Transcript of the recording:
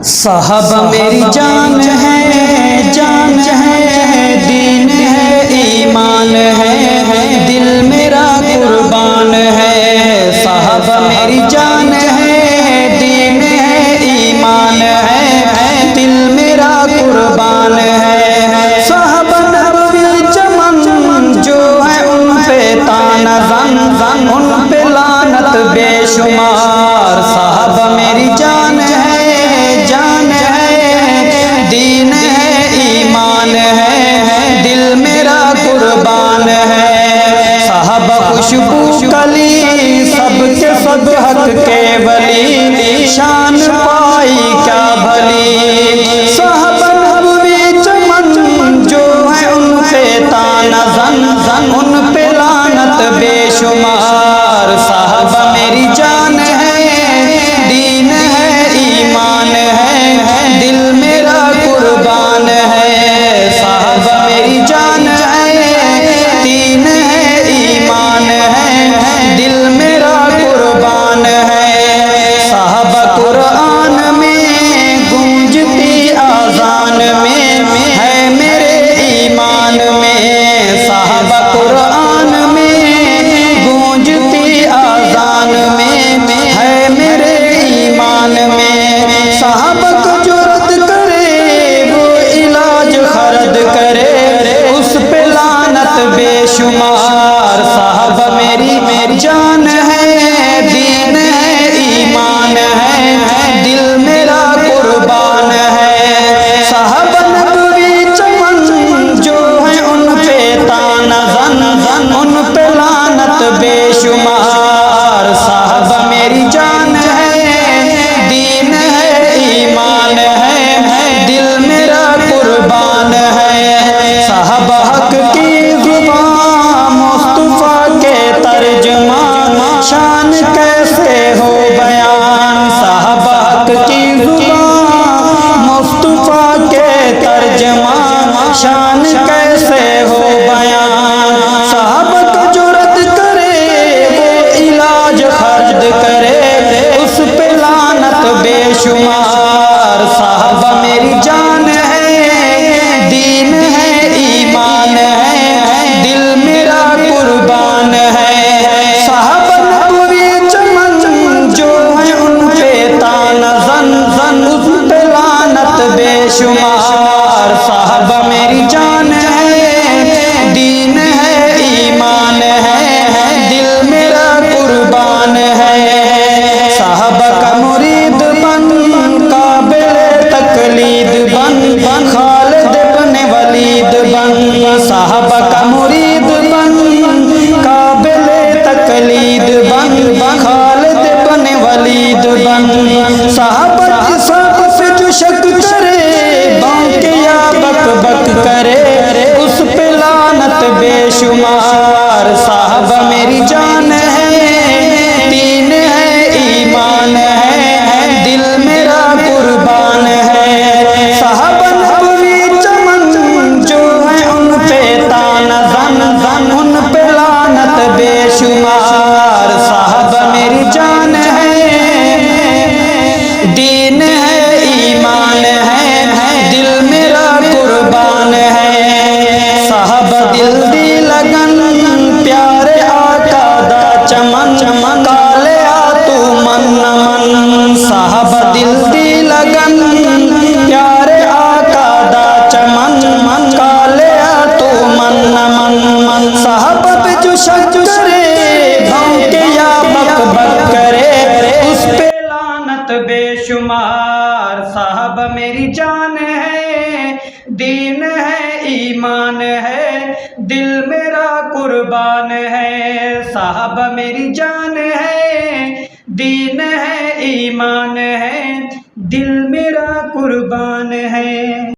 صحابہ میری جان ہے، جان ہے، دین ہے، ایمان ہے، دل میرا قربان ہے۔ صحابہ میری جان ہے، دین ہے، ایمان ہے، دل میرا قربان ہے۔ صحابہ نبوی چمن جو ہے ان پہ تانا زن، ان پہ لعنت بے شمار۔ صحابہ میری جان ہے، جان ہے، دین ہے، ایمان ہے، دل میرا قربان ہے۔ صحابہ خوشبو کلی، سب کے سب حق کے ولی، شان پائی کیا بھلی۔ صحابہ نبوی چمن جو ہے ان پہ تانا زن، ان پہ لعنت بے شمار۔ صحابہ میری جان ہے، دین ہے، ایمان ہے، دل میرا قربان ہے۔ صحابہ میری جان ہے، دین ہے، ایمان ہے، دل میرا قربان ہے۔ صحابہ قرآن میں گونجتی آذان میں ہے میرے ایمان میں۔ صحابہ قرآن میں گونجتی آذان میں ہے میرے ایمان میں۔ صحابہ کو جو رد کرے وہ علاج خرد کرے، اس پہ لعنت بے شمار۔ صحابہ میری جان ہے، دین ہے، ایمان ہے، دل میرا قربان ہے۔ صحابہ نبوی چمن جو ہے ان پہ تانا زن، ان پہ لعنت بے شمار۔ صحابہ میری جان ہے، دین ہے، ایمان ہے، دل میرا قربان ہے۔ صحابہ حق کی زبان، مصطفیٰ کے ترجمان، شان کیسے ہو بیان۔ صحابہ حق کی زبان، مصطفیٰ کے ترجمان، شان کیسے ہو بیان۔ صحابہ کو جو رد کرے وہ علاج خرد کرے، اس پہ لعنت بے شمار۔ صحابہ میری جان ہے، دین ہے، ایمان ہے، دل میرا قربان ہے۔ صحابہ نبوی چمن جو ہے ان پہ تانا زن، ان پہ لعنت بے شمار۔ صحابہ میری جان ہے، دین ہے، ایمان ہے، دل میرا قربان ہے۔ صحابہ کا مرید بن، قابل تقلید بن، خالد بن ولید بن۔ صحابہ کا مرید بن، قابل تقلید بن، خالد بن ولید بن۔ صحابہ کی سب سے جو شک کرے، بانک یا بک بک کرے، اس پہ لعنت بے شمار۔ صحابہ میری جان ہے، دین ہے، ایمان ہے، دل میرا قربان ہے۔ صحابہ نبوی چمن جو ہے ان پہ تانا زن، ان پہ لعنت بے شمار۔ صحابہ میری جان ہے، دین ہے، ایمان ہے، دل میرا قربان ہے۔ صحابہ دل دی لگن، پیارے آقا دا چمن، کالے تو من من۔ صحابہ دل دی لگن، پیارے آقا دا چمن، کالے تو من من۔ صحابہ پہ جو شک کرے، بھونکے یا بک بک کرے، اس پہ لعنت بے شمار۔ صحابہ میری جان ہے، دین ہے، ایمان ہے، دل میرا قربان ہے۔ صحابہ میری جان ہے، دین ہے، ایمان ہے، دل میرا قربان ہے۔